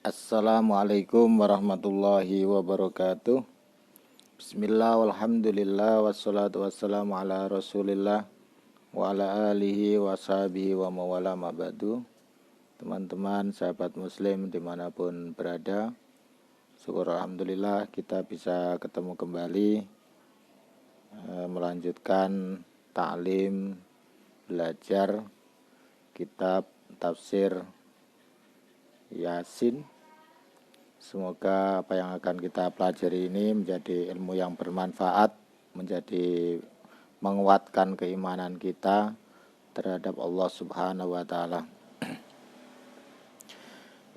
Assalamualaikum warahmatullahi wabarakatuh. Bismillah walhamdulillah wassalatu wassalamu ala rasulillah wa ala alihi wa sahbihi wa mawala ma'badu. Teman-teman sahabat muslim dimanapun berada, syukur alhamdulillah kita bisa ketemu kembali melanjutkan ta'lim belajar kitab tafsir Yasin. Semoga apa yang akan kita pelajari ini menjadi ilmu yang bermanfaat, menjadi menguatkan keimanan kita terhadap Allah Subhanahu wa taala.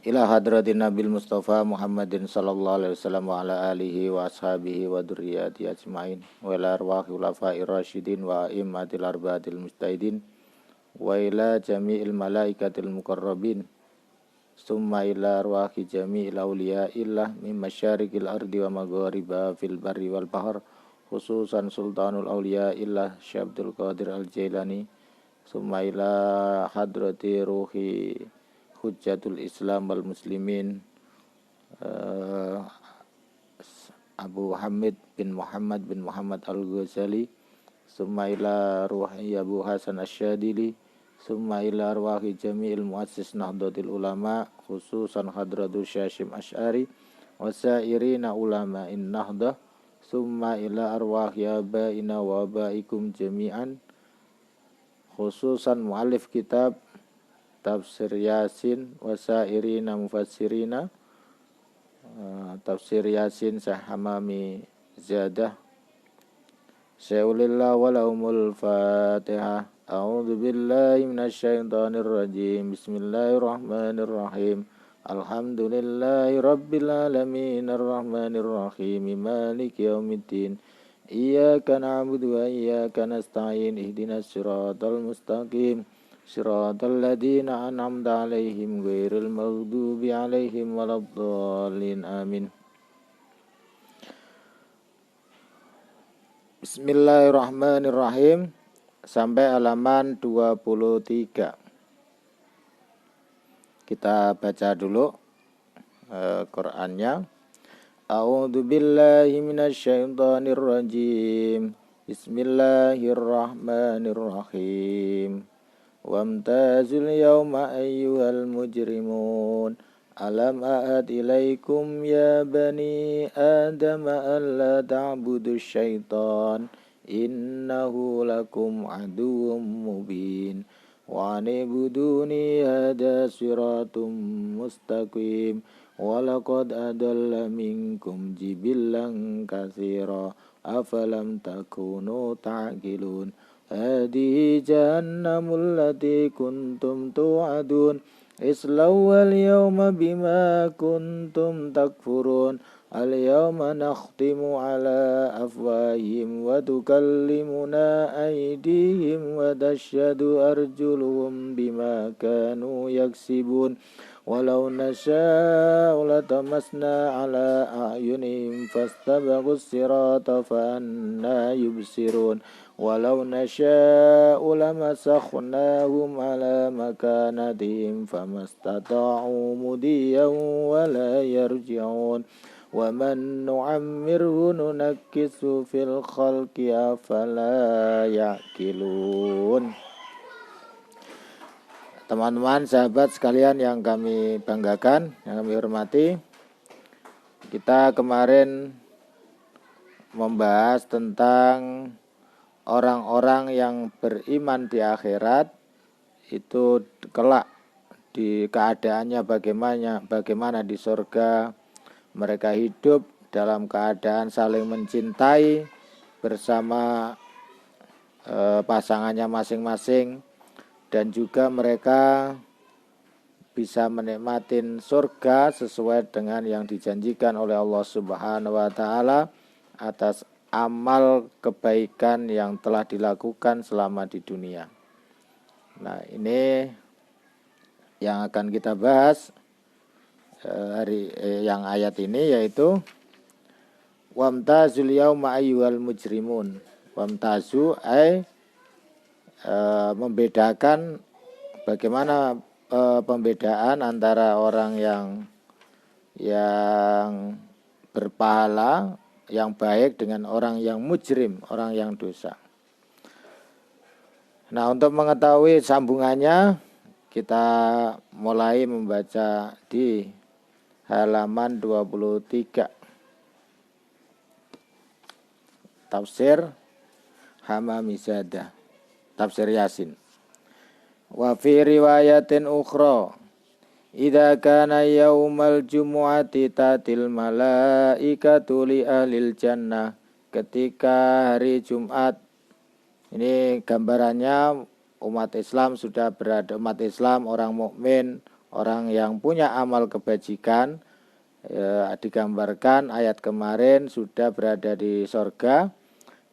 Ila hadratin Nabil Mustafa Muhammadin sallallahu alaihi wasallam wa ala alihi wa ashabihi wa dzurriyyati ajmain wa ila arwahi khulafa'ir rasyidin wa a'immatil arba'atil mujtahidin wa ila jami'il malaikatil muqarrabin summa ila arwahi jami'il awliya'illah min masyarikil ardi wa maghariba fil barri wal bahr, khususan sultanul awliya'illah Syekh Abdul Qadir Al-Jailani, summa ila hadrati ruhi hujjatul Islam wal muslimin Abu Hamid bin Muhammad Al-Ghazali, summa ila ruhi Abu Hasan Asyadili, summa ila arwahi jami'il muassis Nahdlatul Ulama, khususan hadratus Syashim Asy'ari wa sairina ulama'in Nahdah, summa ila arwahi abaina wa abaikum jami'an, khususan mu'alif kitab tafsir Yasin wa sairina mufassirina, tafsir Yasin Syekh Hamami Ziyadah. Syai'ulillah walahumul Fatihah. A'udzu billahi minasyaitonir rajim. Bismillahirrahmanirrahim. Alhamdulillahi rabbil alamin arrahmanir rahim maliki yaumiddin. Iyyaka na'budu wa iyyaka nasta'in. Ihdinas siratal mustaqim. Siratal ladzina an'amta 'alaihim ghairil maghdubi 'alaihim waladdallin. Amin. Bismillahirrahmanirrahim. Sampai halaman 23. Kita baca dulu Qur'annya. A'udzu billahi minasyaitonir rajim. Bismillahirrahmanirrahim. Wamtazul yawma ayyuhal mujrimun. Alam a'ad ilaikum ya bani Adam alla ta'budu syaitan innahu lakum aduwwum mubin wa anibuduni hada siratum mustaqim wa laqad adalla minkum jibillan katsira afalam takunu ta'qilun hadihi jahannamul lati kuntum tu'adun islawwal yawma bima kuntum takfurun al-yawma nakhtimu ala afwahihim wa tukallimuna aydihim wa tashhadu arjuluhum bima kanu yaksibun walau nasha'u latamasna ala a'yunihim fastabaqus sirata fa anna yubsirun walau nasha'u lamasakhnahum ala makanatihim famastata'u mudiyan wa la yarji'un wa man nu'ammirhu nunakkisu fil khalqi afala ya'qilun. Teman-teman sahabat sekalian yang kami banggakan, yang kami hormati, kita kemarin membahas tentang orang-orang yang beriman di akhirat itu kelak di keadaannya bagaimana di surga. Mereka hidup dalam keadaan saling mencintai bersama pasangannya masing-masing, dan juga mereka bisa menikmati surga sesuai dengan yang dijanjikan oleh Allah Subhanahu wa taala atas amal kebaikan yang telah dilakukan selama di dunia. Nah, ini yang akan kita bahas yang ayat ini, yaitu wamtazul yauma ayyuhal mujrimun. Wamtazu membedakan bagaimana pembedaan antara orang yang yang berpahala, yang baik dengan orang yang mujrim, orang yang dosa. Nah, untuk mengetahui sambungannya, kita mulai membaca di halaman 23. Tafsir Hamamizadah, tafsir Yasin. Wa fi riwayatin ukhra, idza kana yaumal jumu'ati tatil malaikatu li ahlil jannah. Ketika hari Jumat, ini gambarannya umat Islam sudah berada, umat Islam, orang mukmin, orang yang punya amal kebajikan, digambarkan ayat kemarin sudah berada di sorga.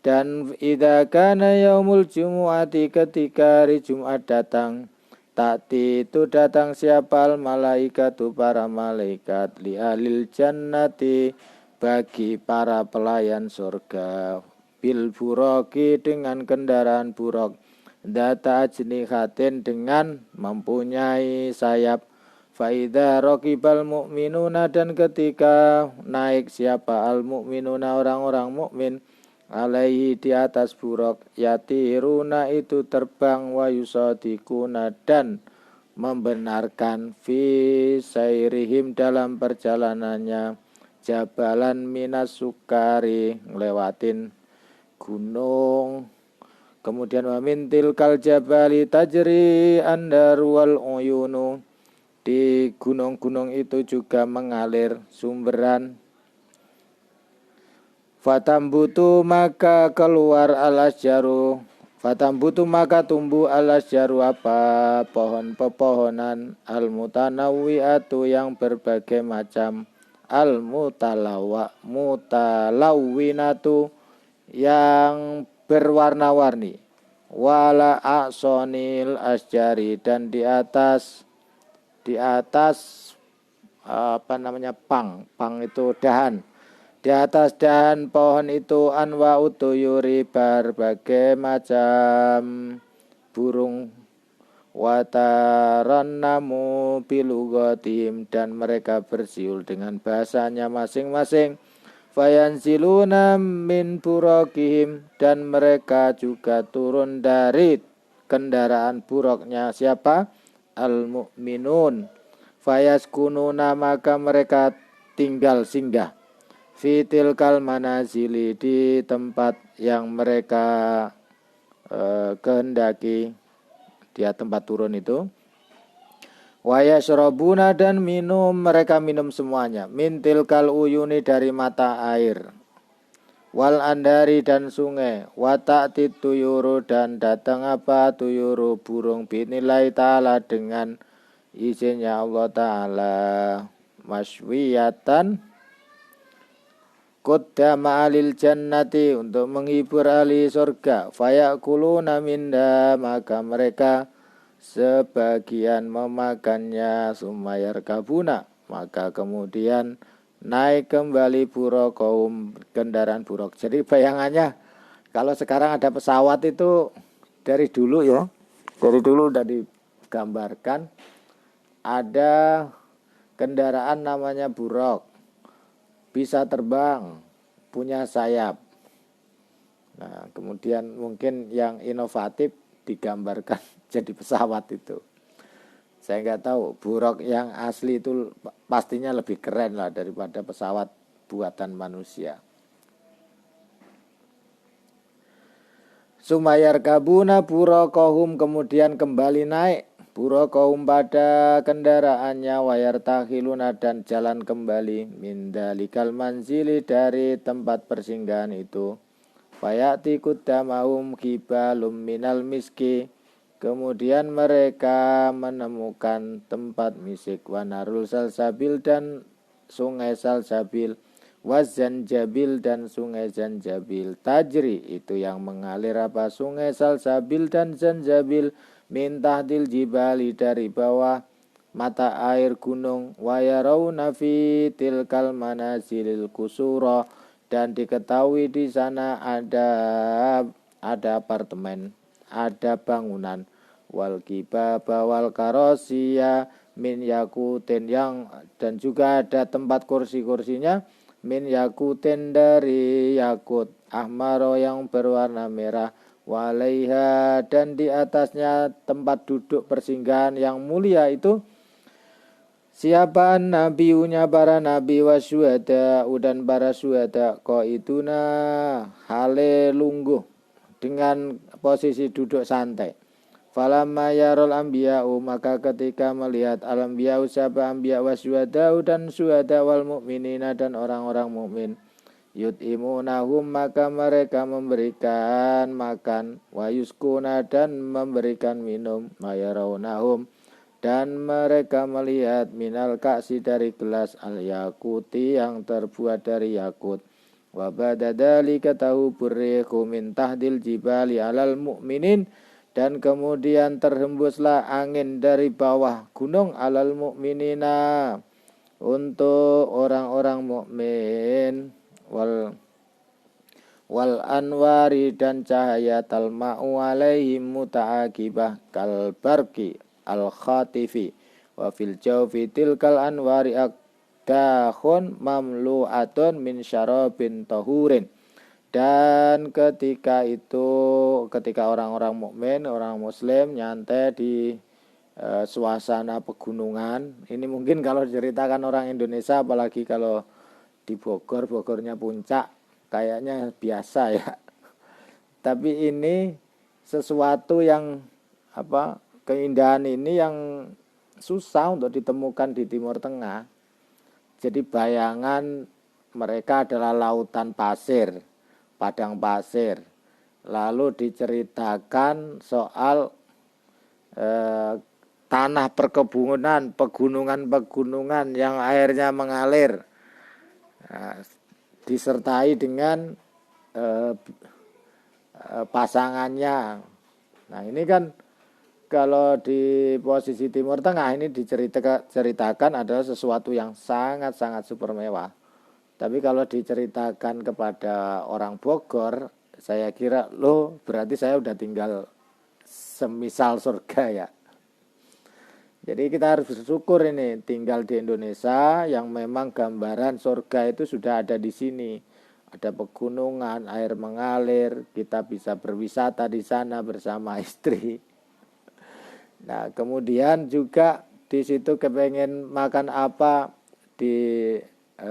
Dan idza kana yaumul jumu'ati, ketika hari Jumat datang, ta'ti itu datang siapa malaikatu, para malaikat, li ahlil jannati, bagi para pelayan surga, bil buroki, dengan kendaraan burok, data ajnihatin, dengan mempunyai sayap, faida rokibal mu'minuna, dan ketika naik siapa al mu'minuna, orang-orang mukmin, alaihi, di atas buruk, yatiruna, itu terbang, wa yusadikuna, dan membenarkan, fi sairihim, dalam perjalanannya, jabalan minas sukari, ngelewatin gunung. Kemudian wa min tilkal jabali tajri andaru wal uyunu, di gunung-gunung itu juga mengalir sumberan. Fatambutu, maka keluar alasjaru, fatambutu, maka tumbuh alasjaru, apa pohon-pepohonan, al-mutanawwi'atu, yang berbagai macam, mutalawwinatu, yang berwarna-warni, wala a'sonil asjari, dan di atas pang itu dahan. Di atas dahan pohon itu anwa utuyuri, berbagai macam burung, watarannamu bilugatim, dan mereka bersiul dengan bahasanya masing-masing, fayanziluna min burokihim, dan mereka juga turun dari kendaraan buruknya siapa? Al-mu'minun. Fayaskununa, maka mereka tinggal singgah, fitil kal manazili, di tempat yang mereka kehendaki, dia tempat turun itu. Wayashrabuna, dan minum, mereka minum semuanya, mintil kal uyuni, dari mata air, wal andari, dan sungai, wata'ti tuyuru, dan datang apa? Tuyuru, burung, binilai ta'ala, dengan izinnya Allah Ta'ala, maswiyatan, qaddama alil jannati, untuk menghibur ahli surga, fayakuluna minda, maka mereka sebagian memakannya, sumayar kabuna, maka kemudian naik kembali burokaum, kendaraan buruk. Jadi bayangannya kalau sekarang ada pesawat itu dari dulu ya, dari dulu udah digambarkan ada kendaraan namanya buruk, bisa terbang, punya sayap. Nah, kemudian mungkin yang inovatif digambarkan jadi pesawat itu. Saya nggak tahu, buruk yang asli itu pastinya lebih keren lah daripada pesawat buatan manusia. Sumayar kabuna burokohum, kemudian kembali naik burokohum, pada kendaraannya, wayar tahiluna, dan jalan kembali, mindalikal manzili, dari tempat persinggahan itu, fayati kuddamahum kibalum minal miski, kemudian mereka menemukan tempat misik, wanarul salsabil, dan sungai salsabil, wazanjabil, dan sungai zanjabil, tajri, itu yang mengalir apa? Sungai salsabil dan zanjabil, min tahtil jibali, dari bawah mata air gunung, wayarawna fi tilkal manazilil kusura, dan diketahui di sana ada apartemen, ada bangunan, wal kibaba wal karosiyah, min yakutin dan juga ada tempat kursi-kursinya min yakutin dari yakut ahmaro yang berwarna merah walaiha dan di atasnya tempat duduk persinggahan yang mulia itu siapa nabiunya para nabi wasyuhada dan para syuhada qaiduna hale lungguh dengan posisi duduk santai. Falamma yarul anbiya'u maka ketika melihat al-anbiya'u sapa anbiya wasyuhada dan syuhada wal mukminina dan orang-orang mukmin yut'imunahum maka mereka memberikan makan wa yuskuna dan memberikan minum mayarawnahum dan mereka melihat minal kaksi dari gelas al-yakuti yang terbuat dari yakut wa badadali katahu burriku min tahdil jibali alal mu'minin dan kemudian terhembuslah angin dari bawah gunung alal mu'minina untuk orang-orang mukmin wal anwari dan cahaya talma'u alaihim muta'akibah kal barqi al khatifi wa fil jawfi tilkal anwari akdahun mamlu'atun min syarabin tahurin. Dan ketika orang-orang mukmin, orang muslim nyantai di suasana pegunungan, ini mungkin kalau diceritakan orang Indonesia, apalagi kalau di Bogornya puncak, kayaknya biasa ya. Tapi ini sesuatu yang keindahan ini yang susah untuk ditemukan di Timur Tengah. Jadi bayangan mereka adalah lautan pasir, padang pasir. Lalu diceritakan soal tanah perkebunan, pegunungan yang airnya mengalir, disertai dengan pasangannya. Nah ini kan kalau di posisi Timur Tengah ini diceritakan adalah sesuatu yang sangat-sangat super mewah. Tapi kalau diceritakan kepada orang Bogor, saya kira berarti saya udah tinggal semisal surga ya. Jadi kita harus bersyukur ini tinggal di Indonesia yang memang gambaran surga itu sudah ada di sini. Ada pegunungan, air mengalir, kita bisa berwisata di sana bersama istri. Nah, kemudian juga di situ kepengen makan apa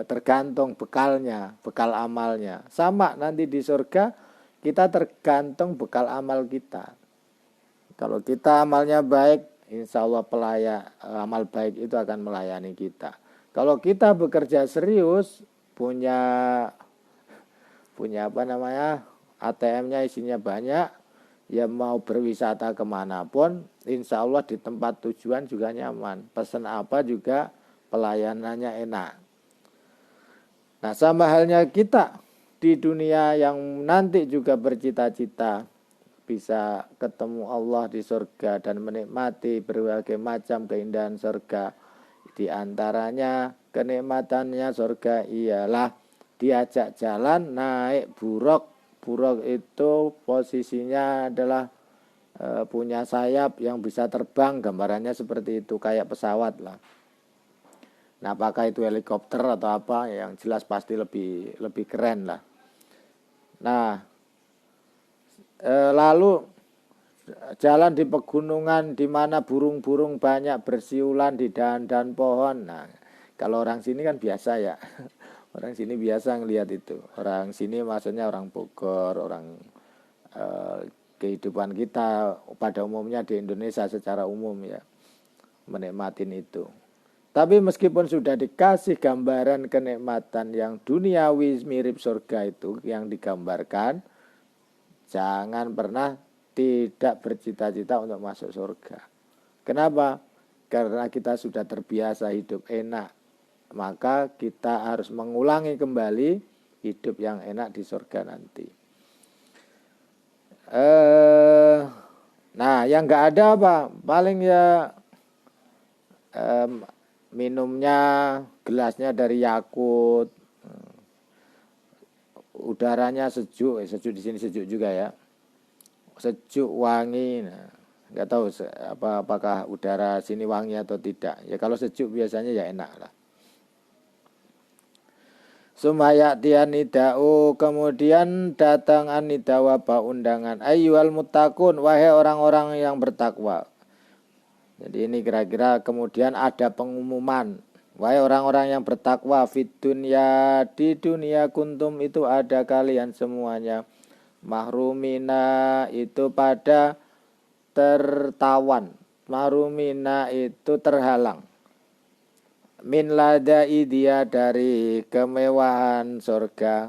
tergantung bekalnya, bekal amalnya. Sama nanti di surga kita tergantung bekal amal kita. Kalau kita amalnya baik, insya Allah amal baik itu akan melayani kita. Kalau kita bekerja serius, punya ATM-nya isinya banyak, ya mau berwisata kemanapun, insya Allah di tempat tujuan juga nyaman. Pesan apa juga pelayanannya enak. Nah sama halnya kita di dunia yang nanti juga bercita-cita bisa ketemu Allah di surga dan menikmati berbagai macam keindahan surga. Di antaranya kenikmatannya surga ialah diajak jalan naik buruk. Buruk itu posisinya adalah punya sayap yang bisa terbang, gambarannya seperti itu, kayak pesawat lah. Nah, apakah itu helikopter atau apa, yang jelas pasti lebih keren lah. Nah, lalu jalan di pegunungan di mana burung-burung banyak bersiulan di dahan-dahan pohon. Nah, kalau orang sini kan biasa ya. Orang sini biasa ngelihat itu. Orang sini maksudnya orang Bogor, orang kehidupan kita pada umumnya di Indonesia secara umum ya, menikmatin itu. Tapi meskipun sudah dikasih gambaran kenikmatan yang duniawi mirip surga itu yang digambarkan, jangan pernah tidak bercita-cita untuk masuk surga. Kenapa? Karena kita sudah terbiasa hidup enak. Maka kita harus mengulangi kembali hidup yang enak di surga nanti. Nah, yang nggak ada apa? Paling ya minumnya gelasnya dari Yakult, udaranya sejuk di sini sejuk juga ya, sejuk wangi. Nah, Nggak tahu apakah udara sini wangi atau tidak. Ya kalau sejuk biasanya ya enak lah. Sumaya tianidau, kemudian datang anidawa undangan. Ayyuhal muttaqun, wahai orang-orang yang bertakwa. Jadi ini kira-kira kemudian ada pengumuman. Wahai orang-orang yang bertakwa, fid dunya, di dunia kuntum itu ada kalian semuanya. Mahrumina itu pada tertawan. Mahrumina itu terhalang. Min ladai dia dari kemewahan surga.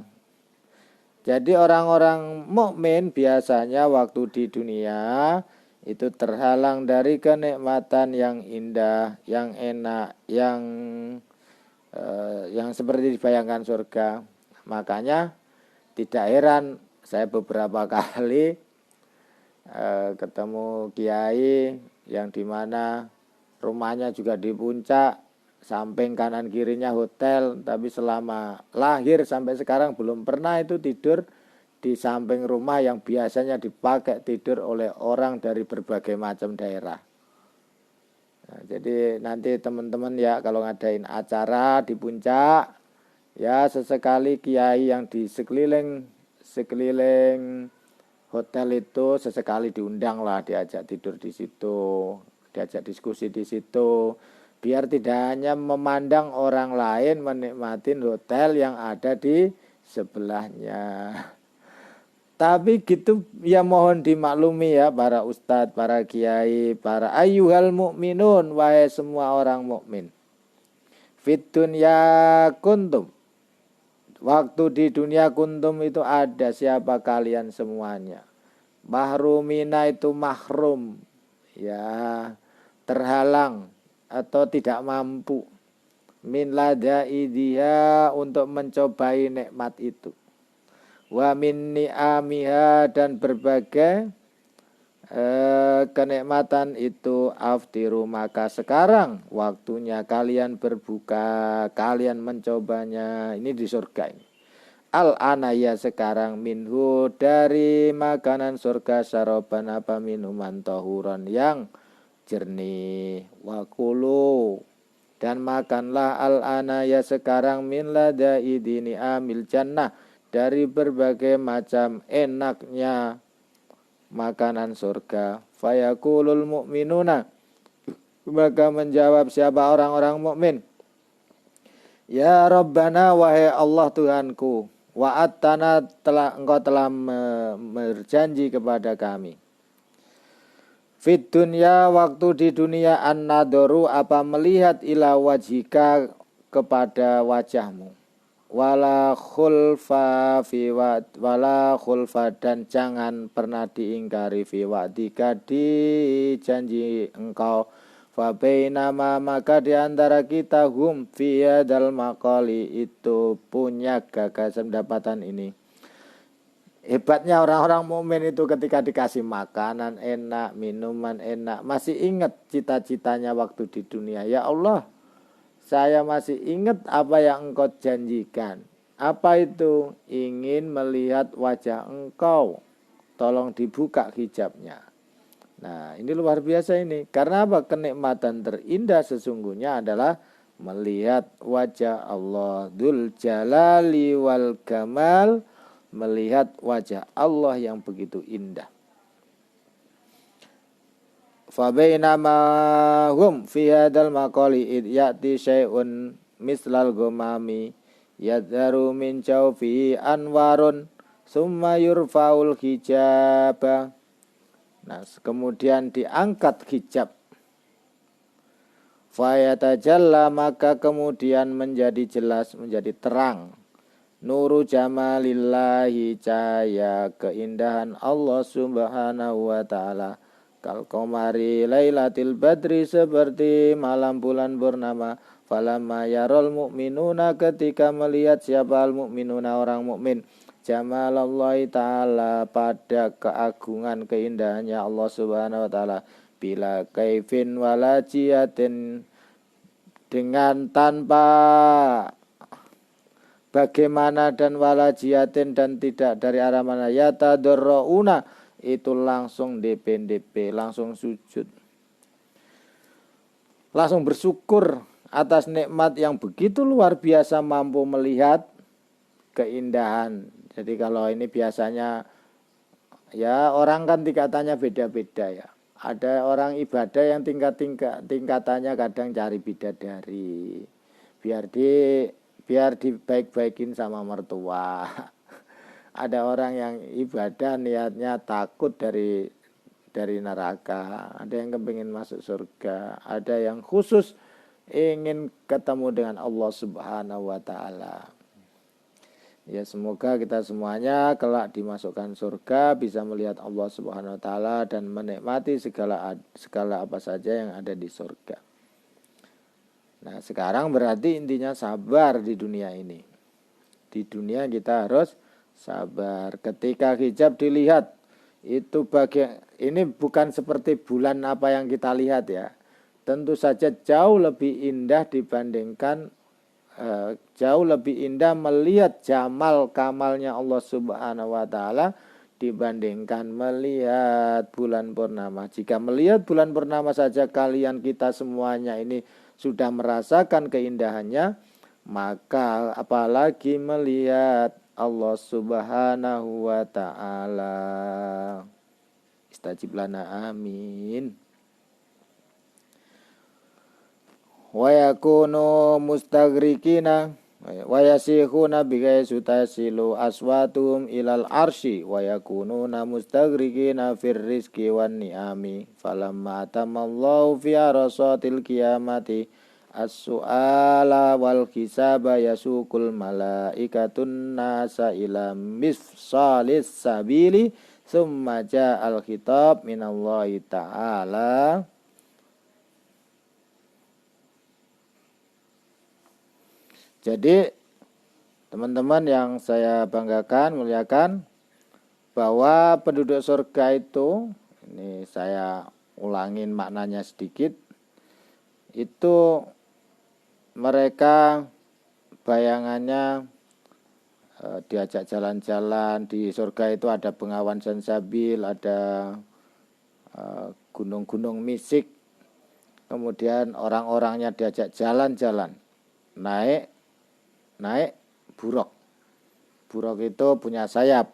Jadi orang-orang mukmin biasanya waktu di dunia itu terhalang dari kenikmatan yang indah, yang enak, yang seperti dibayangkan surga. Makanya tidak heran saya beberapa kali ketemu kiai yang dimana rumahnya juga di puncak, samping kanan kirinya hotel, tapi selama lahir sampai sekarang belum pernah itu tidur di samping rumah yang biasanya dipakai tidur oleh orang dari berbagai macam daerah. Nah, jadi nanti teman-teman ya kalau ngadain acara di puncak, ya sesekali kiai yang di sekeliling hotel itu sesekali diundang lah, diajak tidur di situ, diajak diskusi di situ. Biar tidak hanya memandang orang lain menikmati hotel yang ada di sebelahnya. Tapi gitu ya mohon dimaklumi ya para ustadz, para kiai, para ayyuhal mu'minun, wahai semua orang mukmin. Fit dunya kuntum. Waktu di dunia kuntum itu ada siapa kalian semuanya. Mahrumina itu mahrum. Ya, terhalang atau tidak mampu min ladai dia untuk mencobai nikmat itu, wa min ni'amiha dan berbagai kenikmatan itu, aftiru maka sekarang waktunya kalian berbuka, kalian mencobanya. Ini di surga ini. Al-ana ya sekarang minhu dari makanan surga, saroban apa minuman tahuran yang jernih, wakulu dan makanlah al-ana ya sekarang min ladai dini amil jannah dari berbagai macam enaknya makanan surga. Fayakulul mu'minuna, maka menjawab siapa orang-orang mukmin, ya Rabbana wahai Allah Tuhanku, wa'atana engkau telah berjanji kepada kami. Fit dunya waktu di dunia an-nadharu apa melihat ila wajhika kepada wajahmu, wala khulfa dan jangan pernah diingkari fi wa'dika di janji engkau. Fa bainama maka di antara kita hum fi hadal maqali itu punya gagasan pendapatan ini. Hebatnya orang-orang mukmin itu ketika dikasih makanan enak, minuman enak, masih ingat cita-citanya waktu di dunia. Ya Allah, saya masih ingat apa yang engkau janjikan. Apa itu? Ingin melihat wajah engkau. Tolong dibuka hijabnya. Nah, ini luar biasa ini. Karena apa? Kenikmatan terindah sesungguhnya adalah melihat wajah Allah Dzul Jalali wal Kamal, melihat wajah Allah yang begitu indah. Fa bainama hum fi hadzal maqali id ya'ti syai'un mislal ghamami yadharu min jawfi anwarun summa yurfa'ul hijaba. Nah, kemudian diangkat hijab. Fa yatajalla maka kemudian menjadi jelas, menjadi terang. Nuru jamalillahi cahaya keindahan Allah subhanahu wa ta'ala. Kal qamari lailatil badri seperti malam bulan purnama. Falamma yarol mu'minuna ketika melihat siapa al mu'minuna orang mukmin. Jamalallahi ta'ala pada keagungan keindahannya Allah subhanahu wa ta'ala. Bila kaifin walajiatin dengan tanpa bagaimana dan walajiatin dan tidak dari arah mana, yatadorrouna itu langsung DP, langsung sujud. Langsung bersyukur atas nikmat yang begitu luar biasa, mampu melihat keindahan. Jadi kalau ini biasanya ya orang kan tingkatannya beda-beda ya. Ada orang ibadah yang tingkatannya kadang cari bidadari. Biar dibaik-baikin sama mertua. Ada orang yang ibadah niatnya takut dari neraka, ada yang kepingin masuk surga, ada yang khusus ingin ketemu dengan Allah Subhanahu wa taala. Ya, semoga kita semuanya kelak dimasukkan surga, bisa melihat Allah Subhanahu wa taala dan menikmati segala apa saja yang ada di surga. Nah, sekarang berarti intinya sabar di dunia ini. Di dunia kita harus sabar. Ketika hijab dilihat, itu ini bukan seperti bulan apa yang kita lihat ya. Tentu saja jauh lebih indah dibandingkan jauh lebih indah melihat jamal kamalnya Allah Subhanahu wa taala dibandingkan melihat bulan purnama. Jika melihat bulan purnama saja kalian kita semuanya ini sudah merasakan keindahannya, maka apalagi melihat Allah Subhanahu wa taala. Istajib lana, amin. Wa yakunu mustaghrikina wa yasikhuna bigaisu tasilu aswatum ilal arsy wa yakununa mustaghrikina fir rizqi wan ni'ami falamma atamallahu fi arasatil qiyamati as-su'ala wal hisaba yasukul malaikatun nasa ila mifsalis sabili summa ja'al khitab minallahi ta'ala. Jadi teman-teman yang saya banggakan, muliakan, bahwa penduduk surga itu, ini saya ulangin maknanya sedikit, itu mereka bayangannya diajak jalan-jalan. Di surga itu ada bengawan sansabil, ada gunung-gunung misik, kemudian orang-orangnya diajak jalan-jalan, naik buruk itu punya sayap,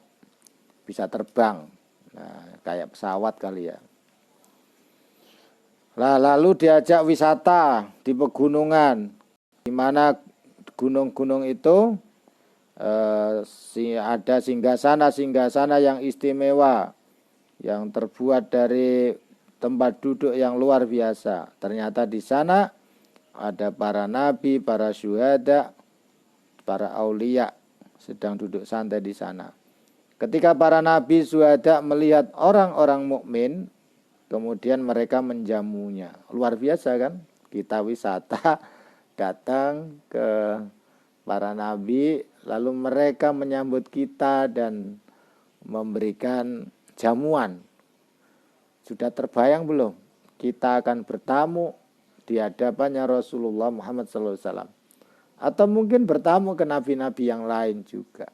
bisa terbang, nah, kayak pesawat kali ya. Lalu diajak wisata di pegunungan, di mana gunung-gunung itu ada singgah-sana yang istimewa, yang terbuat dari tempat duduk yang luar biasa. Ternyata di sana ada para nabi, para syuhada, para aulia sedang duduk santai di sana. Ketika para nabi syuhada melihat orang-orang mukmin, kemudian mereka menjamunya. Luar biasa kan? Kita wisata datang ke para nabi, lalu mereka menyambut kita dan memberikan jamuan. Sudah terbayang belum? Kita akan bertamu di hadapannya Rasulullah Muhammad SAW. Atau mungkin bertamu ke nabi-nabi yang lain juga.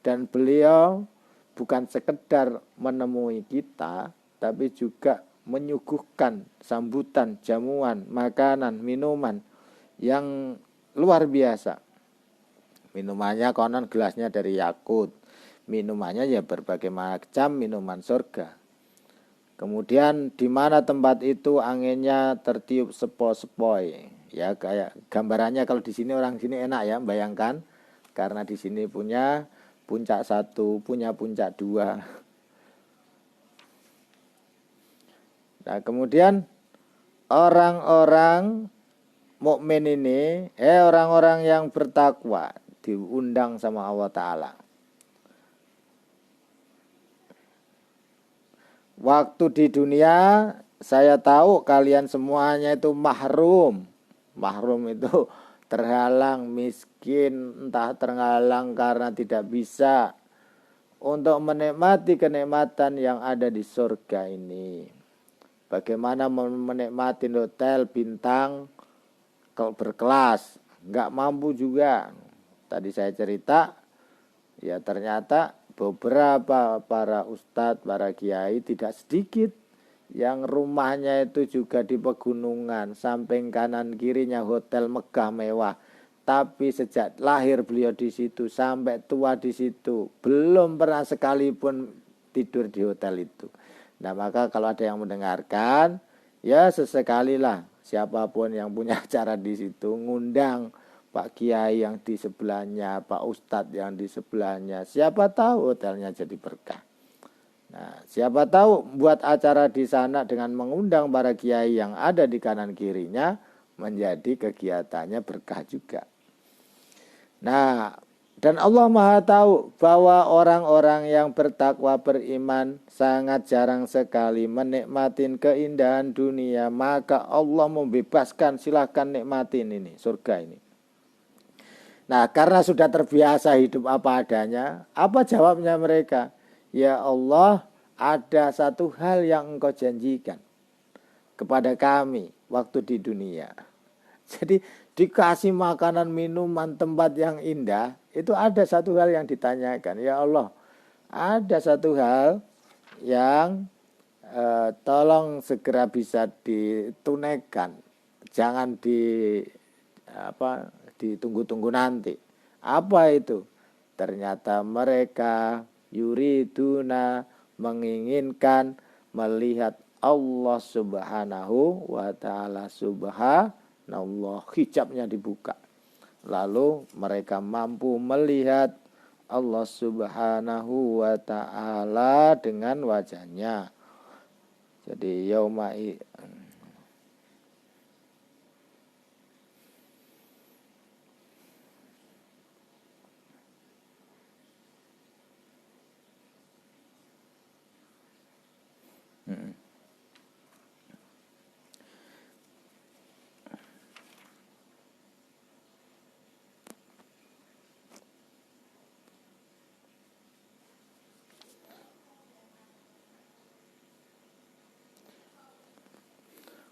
Dan beliau bukan sekedar menemui kita, tapi juga menyuguhkan sambutan, jamuan, makanan, minuman yang luar biasa. Minumannya konon gelasnya dari yakut. Minumannya ya berbagai macam minuman surga. Kemudian di mana tempat itu anginnya tertiup sepoi-sepoi. Ya kayak gambarannya kalau di sini orang sini enak ya, bayangkan, karena di sini punya puncak 1, punya puncak 2. Nah, kemudian orang-orang mukmin ini, orang-orang yang bertakwa diundang sama Allah Ta'ala. Waktu di dunia saya tahu kalian semuanya itu mahrum. Mahrum itu terhalang, miskin, entah terhalang karena tidak bisa untuk menikmati kenikmatan yang ada di surga ini. Bagaimana menikmati hotel bintang berkelas, nggak mampu juga. Tadi saya cerita, ya ternyata beberapa para ustadz, para kiai tidak sedikit yang rumahnya itu juga di pegunungan, samping kanan kirinya hotel megah mewah. Tapi sejak lahir beliau di situ sampai tua di situ, belum pernah sekalipun tidur di hotel itu. Nah, maka kalau ada yang mendengarkan, ya sesekali lah siapapun yang punya acara di situ ngundang Pak Kiai yang di sebelahnya, Pak Ustadz yang di sebelahnya. Siapa tahu hotelnya jadi berkah. Nah, siapa tahu buat acara di sana dengan mengundang para kiai yang ada di kanan kirinya menjadi kegiatannya berkah juga. Nah, dan Allah Maha tahu bahwa orang-orang yang bertakwa beriman sangat jarang sekali menikmatin keindahan dunia. Maka Allah membebaskan, silahkan nikmatin ini, surga ini. Nah, karena sudah terbiasa hidup apa adanya, apa jawabnya mereka? Ya Allah, ada satu hal yang Engkau janjikan kepada kami waktu di dunia. Jadi dikasih makanan, minuman, tempat yang indah, itu ada satu hal yang ditanyakan. Ya Allah, ada satu hal yang tolong segera bisa ditunaikan. Jangan ditunggu-tunggu nanti. Apa itu? Ternyata mereka yuriduna, menginginkan melihat Allah Subhanahu wa ta'ala. Subhanallah, hijabnya dibuka. Lalu mereka mampu melihat Allah Subhanahu wa ta'ala dengan wajahnya. Jadi yaumai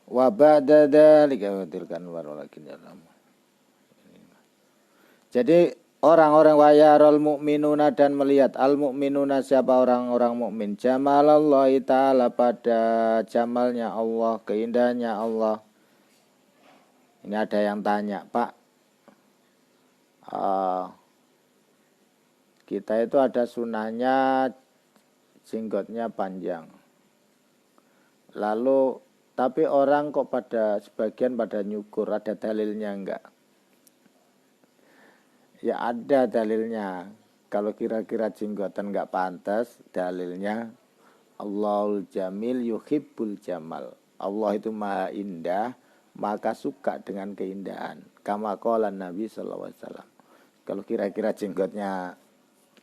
wa ba'da dzalika tilkan waralakin dalam. Jadi orang-orang wayarul mukminuna, dan melihat al mukminuna, siapa orang-orang mukmin, jamalallah taala, pada jamalnya Allah, keindahannya Allah. Ini ada yang tanya, Pak, kita itu ada sunahnya jenggotnya panjang. Lalu tapi orang kok sebagian pada nyukur, ada dalilnya enggak? Ya ada dalilnya. Kalau kira-kira jenggotan enggak pantas, dalilnya Allahul Jamil yuhibbul jamal. Allah itu maha indah, maka suka dengan keindahan. Kama qala Nabi sallallahu alaihi wasallam. Kalau kira-kira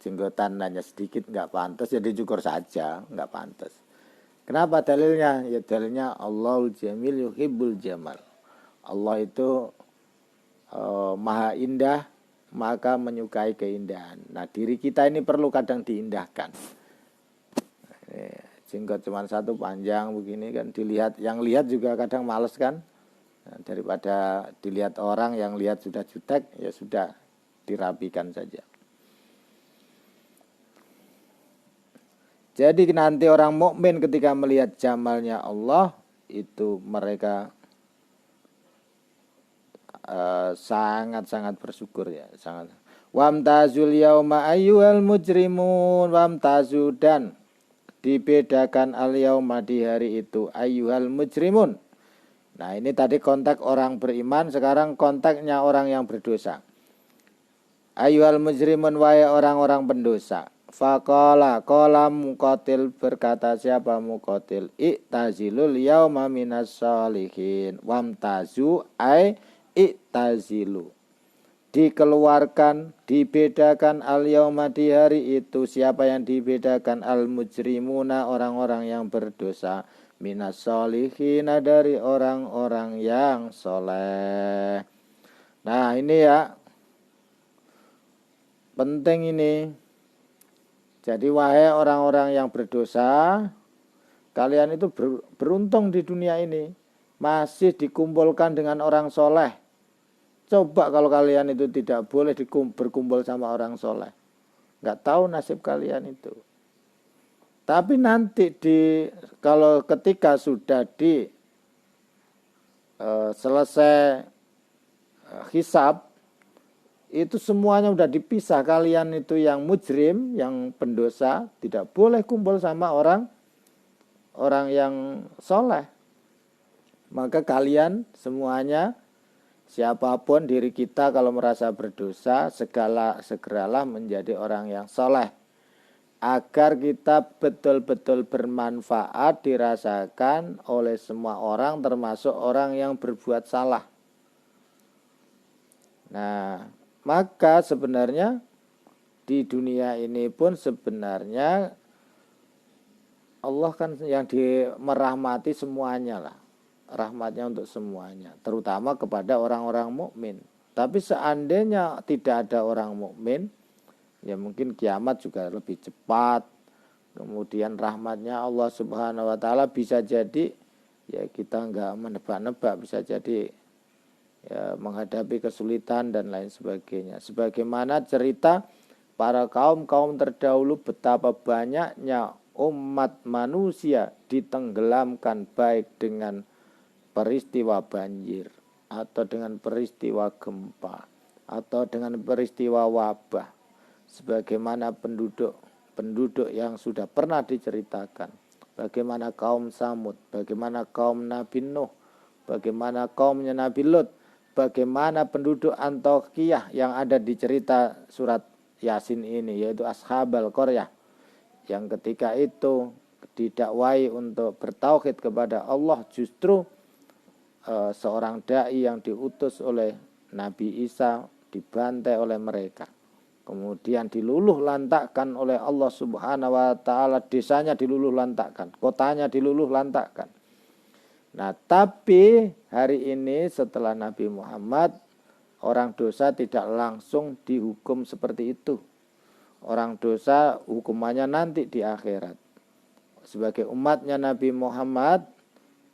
jenggotan hanya sedikit enggak pantas, ya dicukur saja, enggak pantas. Kenapa dalilnya? Ya dalilnya Allahul Jamil yuhibbul jamal. Allah itu maha indah, maka menyukai keindahan. Nah, diri kita ini perlu kadang diindahkan. Jenggot cuma satu panjang begini kan, dilihat, yang lihat juga kadang males kan. Nah, daripada dilihat orang yang lihat sudah jutek, ya sudah dirapikan saja. Jadi nanti orang mukmin ketika melihat jamalnya Allah itu mereka sangat-sangat bersyukur ya, sangat. Wamtazul yauma ayyuhal mujrimun, wamtazu, dan dibedakan al yauma, di hari itu, ayyuhal mujrimun. Nah, ini tadi kontak orang beriman, sekarang kontaknya orang yang berdosa. Ayyuhal mujrimun, wahai orang-orang pendosa. Faqala, qala muqatil, berkata siapa muqatil, i'tazilul yauma minas sholihin. Wamtazu ay i'tazilu, dikeluarkan, dibedakan al yauma, di hari itu. Siapa yang dibedakan? Al mujrimuna, orang-orang yang berdosa, minas sholihin, dari orang-orang yang soleh. Nah, ini ya penting ini. Jadi wahai orang-orang yang berdosa, kalian itu beruntung di dunia ini, masih dikumpulkan dengan orang soleh. Coba kalau kalian itu tidak boleh berkumpul sama orang soleh, nggak tahu nasib kalian itu. Tapi nanti kalau ketika sudah selesai hisab, itu semuanya udah dipisah. Kalian itu yang mujrim, yang pendosa, tidak boleh kumpul sama orang yang soleh. Maka kalian semuanya, siapapun diri kita kalau merasa berdosa, segeralah menjadi orang yang soleh. Agar kita betul-betul bermanfaat dirasakan oleh semua orang, termasuk orang yang berbuat salah. Nah, maka sebenarnya di dunia ini pun sebenarnya Allah kan yang merahmati semuanya lah. Rahmatnya untuk semuanya, terutama kepada orang-orang mukmin. Tapi seandainya tidak ada orang mukmin, ya mungkin kiamat juga lebih cepat. Kemudian rahmatnya Allah Subhanahu wa taala bisa jadi ya kita enggak menebak-nebak, bisa jadi ya menghadapi kesulitan dan lain sebagainya. Sebagaimana cerita para kaum terdahulu, betapa banyaknya umat manusia ditenggelamkan baik dengan peristiwa banjir atau dengan peristiwa gempa atau dengan peristiwa wabah, sebagaimana penduduk yang sudah pernah diceritakan, bagaimana kaum Samud, bagaimana kaum Nabi Nuh, bagaimana kaumnya Nabi Lut, bagaimana penduduk Antiokhiyah yang ada di cerita surat Yasin ini, yaitu Ashabal Qaryah, yang ketika itu didakwai untuk bertauhid kepada Allah, justru seorang dai yang diutus oleh Nabi Isa dibantai oleh mereka. Kemudian diluluh lantakkan oleh Allah Subhanahu wa taala, desanya diluluh lantakkan, kotanya diluluh lantakkan. Nah, tapi hari ini setelah Nabi Muhammad, orang dosa tidak langsung dihukum seperti itu. Orang dosa hukumannya nanti di akhirat. Sebagai umatnya Nabi Muhammad,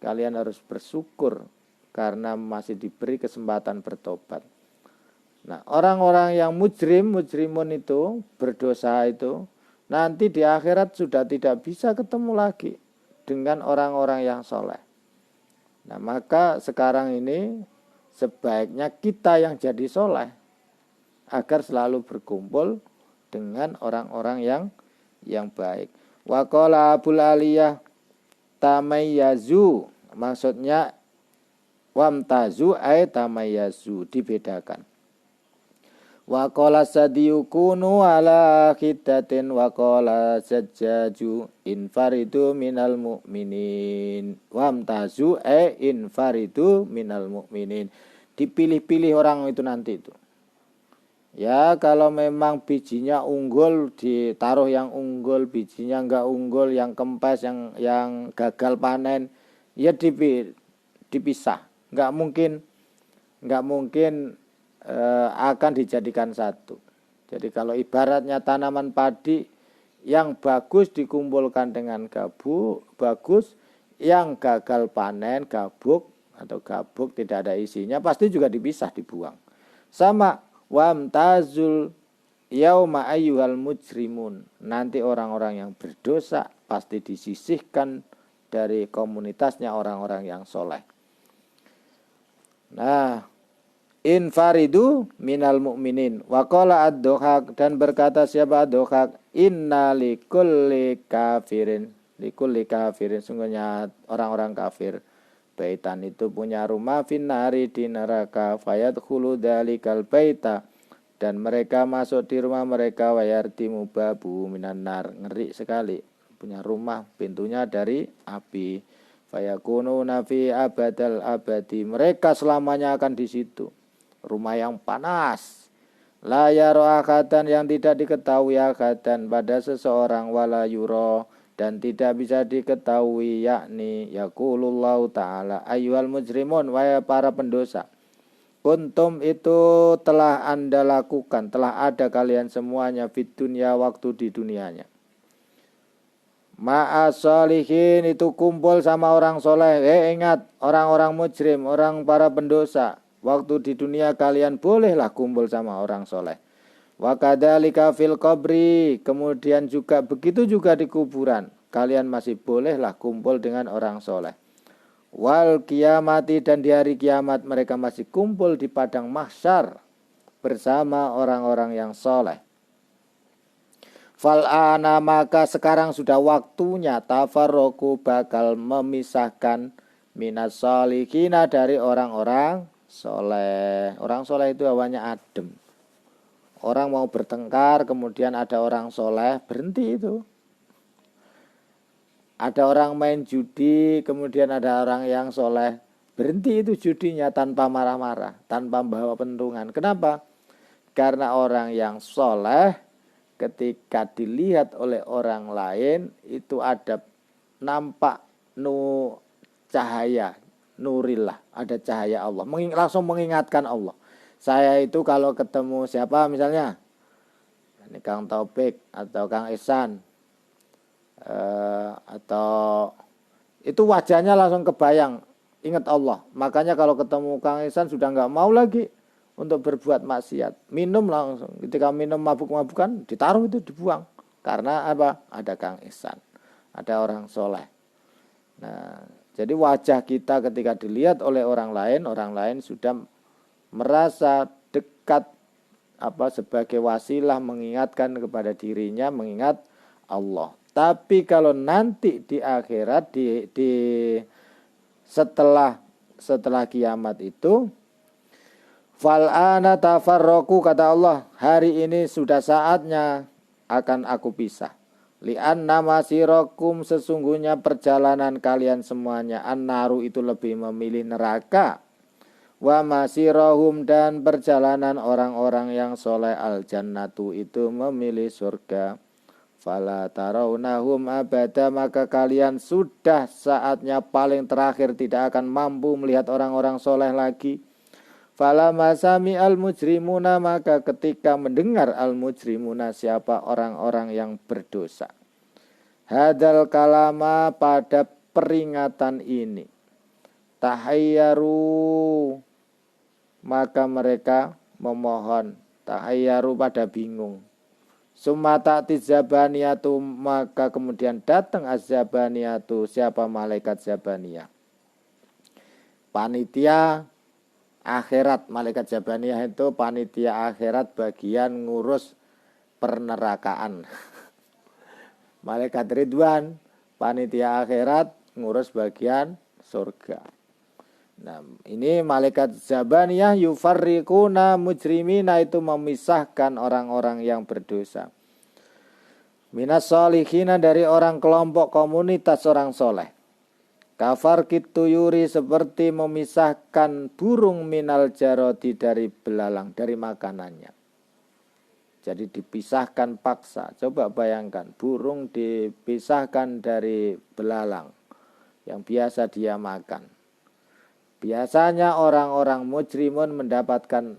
kalian harus bersyukur karena masih diberi kesempatan bertobat. Nah, orang-orang yang mujrimun itu, berdosa itu, nanti di akhirat sudah tidak bisa ketemu lagi dengan orang-orang yang soleh. Nah, maka sekarang ini sebaiknya kita yang jadi soleh, agar selalu berkumpul dengan orang-orang yang baik. Wa qala Abul Aliyah tamayyazu, maksudnya wamtazu ay tamayyazu, dibedakan. Wa qala sadiyukunu ala khiddatin wa qala sajjaju infaridu minal mu'minin. Wamtazu infaridu minal mu'minin. Dipilih-pilih orang itu nanti itu. Ya, kalau memang bijinya unggul ditaruh yang unggul, bijinya enggak unggul, yang kempes, yang gagal panen, ya dipisah. Enggak mungkin akan dijadikan satu. Jadi kalau ibaratnya tanaman padi, yang bagus dikumpulkan dengan bagus, yang gagal panen, gabuk tidak ada isinya, pasti juga dipisah, dibuang. Sama wamtazul yauma ayyuhal mujrimun, nanti orang-orang yang berdosa pasti disisihkan dari komunitasnya orang-orang yang soleh. Nah, infaridu minal mu'minin. Wa qala ad-Dhahak, dan berkata siapa ad-Dhahak, inna likulli kafirin, sungguhnya orang-orang kafir, baitan itu punya rumah finnari, di neraka, fayadkhulu dalikal baita, dan mereka masuk di rumah mereka, wayartimu babu minan nar, ngeri sekali, punya rumah pintunya dari api, fayakunu nafi abadal abadi, mereka selamanya akan di situ. Rumah yang panas, la yaro akadan, yang tidak diketahui akadan pada seseorang, wala yuro, dan tidak bisa diketahui, yakni yaqulullahu ta'ala ayyuhal mujrimun, wahai para pendosa, kuntum itu telah Anda lakukan, telah ada kalian semuanya fid dunya, waktu di dunianya, ma'as sholihin, itu kumpul sama orang soleh. Ingat, orang-orang mujrim, orang para pendosa, waktu di dunia kalian bolehlah kumpul sama orang soleh. Wa kadzalika fil qabri, kemudian juga begitu juga di kuburan. Kalian masih bolehlah kumpul dengan orang soleh. Wal kiamati, dan di hari kiamat mereka masih kumpul di padang mahsyar bersama orang-orang yang soleh. Fal'ana, maka sekarang sudah waktunya tafarroku bakal memisahkan minas solihina dari orang-orang soleh. Orang soleh itu hawanya adem. Orang mau bertengkar, kemudian ada orang soleh, berhenti itu. Ada orang main judi, kemudian ada orang yang soleh, berhenti itu judinya tanpa marah-marah, tanpa membawa pentungan. Kenapa? Karena orang yang soleh ketika dilihat oleh orang lain itu ada nampak cahaya, nurillah, ada cahaya Allah. Langsung mengingatkan Allah. Saya itu kalau ketemu siapa misalnya, ini Kang Taufik atau Kang Ihsan, atau itu wajahnya langsung kebayang, ingat Allah. Makanya kalau ketemu Kang Ihsan sudah nggak mau lagi untuk berbuat maksiat. Minum langsung, ketika minum mabuk-mabukan ditaruh itu, dibuang. Karena apa? Ada Kang Ihsan, ada orang soleh. Nah, jadi wajah kita ketika dilihat oleh orang lain sudah merasa dekat sebagai wasilah mengingatkan kepada dirinya, mengingat Allah. Tapi kalau nanti di akhirat, setelah kiamat itu, fal'ana tafarroku, kata Allah, hari ini sudah saatnya akan aku pisah. Li'anna masirakum, sesungguhnya perjalanan kalian semuanya, an-naru itu lebih memilih neraka. Wa masirahum, dan perjalanan orang-orang yang soleh, al-jannatu itu memilih surga. Fala tarawnahum abada, maka kalian sudah saatnya paling terakhir tidak akan mampu melihat orang-orang soleh lagi. Fala masami al-mujrimuna, maka ketika mendengar al-mujrimuna, siapa orang-orang yang berdosa. Hadal kalama, pada peringatan ini, tahayyaru, maka mereka memohon, tahayyaru, pada bingung. Summa ta'ti zabaniyatu, maka kemudian datang az-zabaniyatu, siapa? Malaikat zabaniyah, panitia akhirat. Malaikat zabaniyah itu panitia akhirat, bagian ngurus pernerakaan. Malaikat Ridwan, panitia akhirat, ngurus bagian surga. Nah, ini malaikat zabaniyah yufarriquna mujrimina, itu memisahkan orang-orang yang berdosa. Minas solihina, dari orang kelompok komunitas orang soleh. Kafar kituyuri, seperti memisahkan burung minal jarodi, dari belalang, dari makanannya. Jadi dipisahkan paksa. Coba bayangkan, burung dipisahkan dari belalang yang biasa dia makan. Biasanya orang-orang mujrimun mendapatkan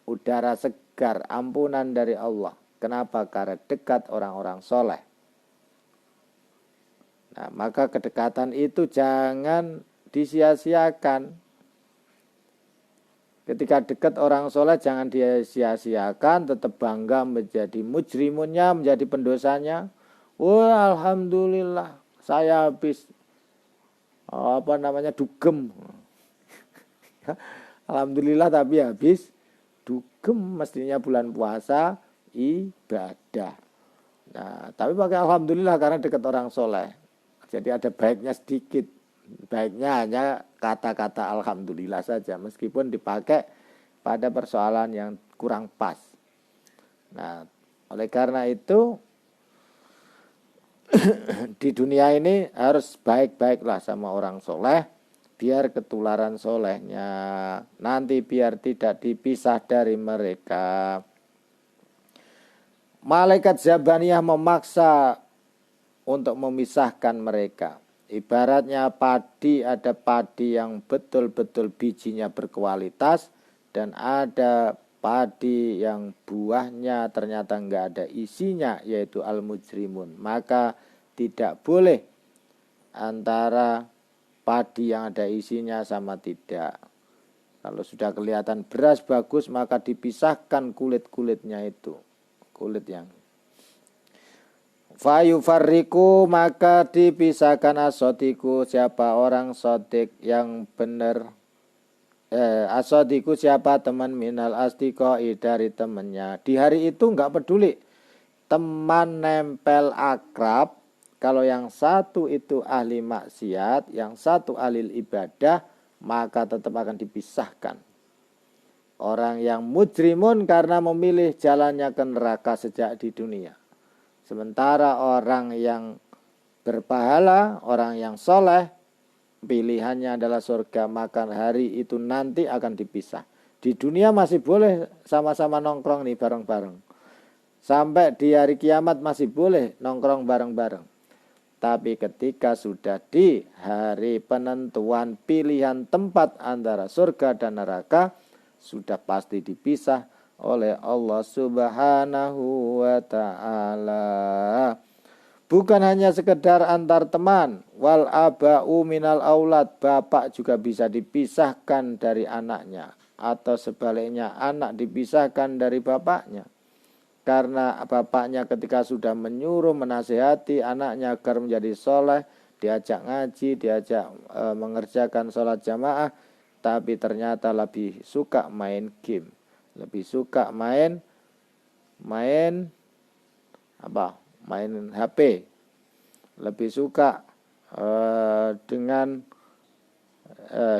udara segar, ampunan dari Allah. Kenapa? Karena dekat orang-orang soleh. Nah, maka kedekatan itu jangan disia-siakan. Ketika dekat orang soleh jangan disia-siakan, tetap bangga menjadi mujrimunnya, menjadi pendosanya. Wah, alhamdulillah, saya habis dugem. Alhamdulillah, tapi habis dugem, mestinya bulan puasa ibadah. Nah, tapi pakai alhamdulillah karena dekat orang soleh. Jadi ada baiknya sedikit. Baiknya hanya kata-kata alhamdulillah saja, meskipun dipakai pada persoalan yang kurang pas. Nah, oleh karena itu di dunia ini harus baik-baiklah sama orang soleh, biar ketularan solehnya nanti biar tidak dipisah dari mereka. Malaikat zabaniyah memaksa untuk memisahkan mereka. Ibaratnya padi, ada padi yang betul-betul bijinya berkualitas, dan ada padi yang buahnya ternyata enggak ada isinya, yaitu al-mujrimun. Maka tidak boleh antara padi yang ada isinya sama tidak. Kalau sudah kelihatan beras bagus, maka dipisahkan kulit-kulitnya itu. Kulit yang fayufarriku, maka dipisahkan asotiku, siapa orang sodik yang benar. Asotiku siapa teman minal astikoi dari temannya. Di hari itu enggak peduli teman nempel akrab. Kalau yang satu itu ahli maksiat, yang satu ahli ibadah, maka tetap akan dipisahkan. Orang yang mujrimun karena memilih jalannya ke neraka sejak di dunia. Sementara orang yang berpahala, orang yang soleh, pilihannya adalah surga, maka hari itu nanti akan dipisah. Di dunia masih boleh sama-sama nongkrong nih bareng-bareng. Sampai di hari kiamat masih boleh nongkrong bareng-bareng. Tapi ketika sudah di hari penentuan pilihan tempat antara surga dan neraka, sudah pasti dipisah oleh Allah Subhanahu wa ta'ala. Bukan hanya sekedar antar teman, wal aba'u minal aulad, bapak juga bisa dipisahkan dari anaknya, atau sebaliknya anak dipisahkan dari bapaknya. Karena bapaknya ketika sudah menyuruh menasihati anaknya agar menjadi soleh, diajak ngaji, diajak mengerjakan sholat jamaah, tapi ternyata lebih suka main game, lebih suka main HP, lebih suka dengan